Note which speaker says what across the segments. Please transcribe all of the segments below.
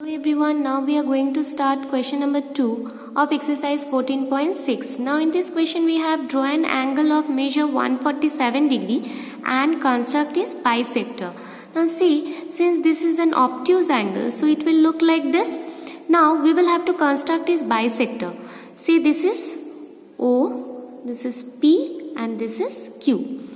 Speaker 1: Hello everyone, now we are going to start question number 2 of exercise 14.6. Now in this question we have draw an angle of measure 147 degree and construct its bisector. Now see, since this is an obtuse angle, so it will look like this. Now we will have to construct its bisector. See, this is O, this is P and this is Q.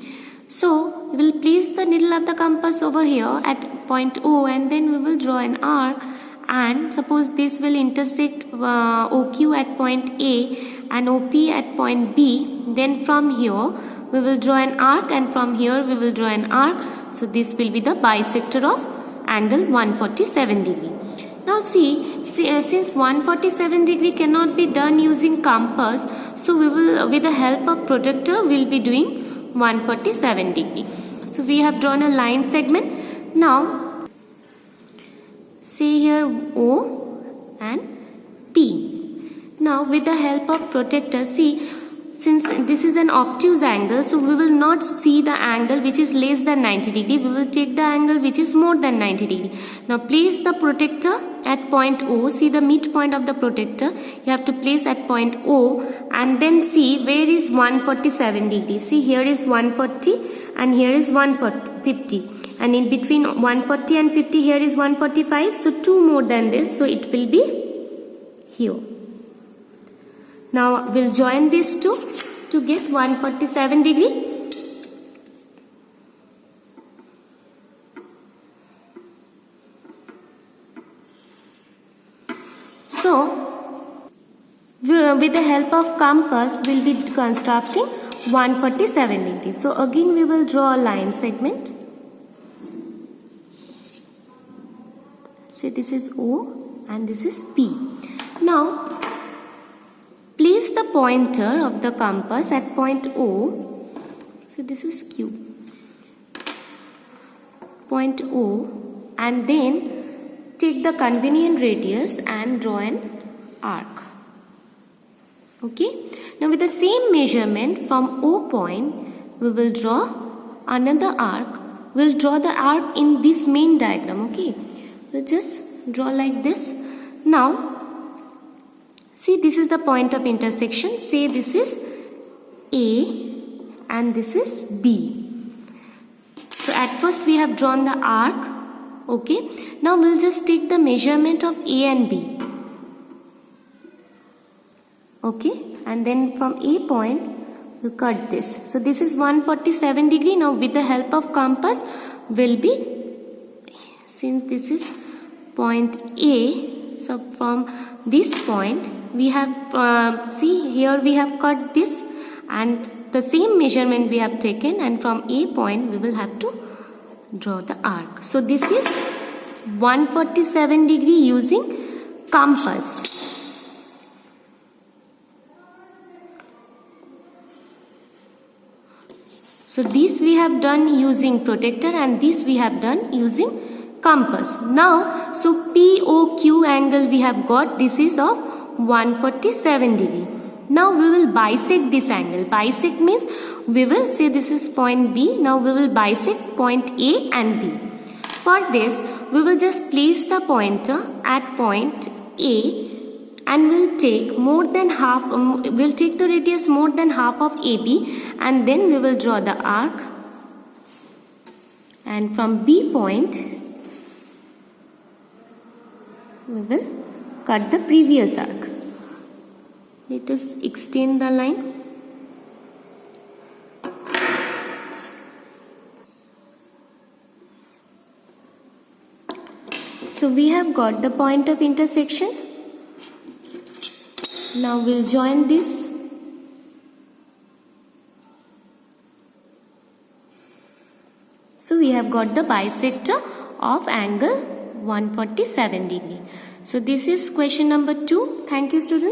Speaker 1: So we will place the needle of the compass over here at point O and then we will draw an arc. And suppose this will intersect OQ at point A and OP at point B, then from here we will draw an arc and from here we will draw an arc. So this will be the bisector of angle 147 degree. Now see, since 147 degree cannot be done using compass, so we will, with the help of protractor, we will be doing 147 degree. So we have drawn a line segment. Now say here O and P. Now with the help of protractor, see, since this is an obtuse angle, so we will not see the angle which is less than 90 degree. We will take the angle which is more than 90 degree. Now place the protractor at point O. See the midpoint of the protractor. You have to place at point O and then see where is 147 degree. See, here is 140 and here is 150. And in between 140 and 50 here is 145. So 2 more than this. So it will be here. Now we'll join these two to get 147 degree. So with the help of compass we'll be constructing 147 degree. So again we will draw a line segment. Say this is O and this is P. Now place the pointer of the compass at point O. So this is Q. Point O and then take the convenient radius and draw an arc. Okay. Now with the same measurement from O point we will draw another arc. We will draw the arc in this main diagram. Okay. We'll just draw like this. Now see, this is the point of intersection. Say this is A and this is B. So at first we have drawn the arc. Okay. Now we'll just take the measurement of A and B. Okay. And then from A point we'll cut this. So this is 147 degree. Now with the help of compass will be, since this is point A, so from this point we have see here we have cut this and the same measurement we have taken, and from A point we will have to draw the arc. So this is 147 degree using compass. So this we have done using protractor and this we have done using compass. Now, so POQ angle we have got, this is of 147 degree. Now we will bisect this angle. Bisect means we will say this is point B. Now we will bisect point A and B. For this we will just place the pointer at point A and we'll take more than half, we'll take the radius more than half of AB and then we will draw the arc, and from B point we will cut the previous arc. Let us extend the line. So we have got the point of intersection. Now we'll join this. So we have got the bisector of angle 147 degree. So this is question number 2. Thank you, students.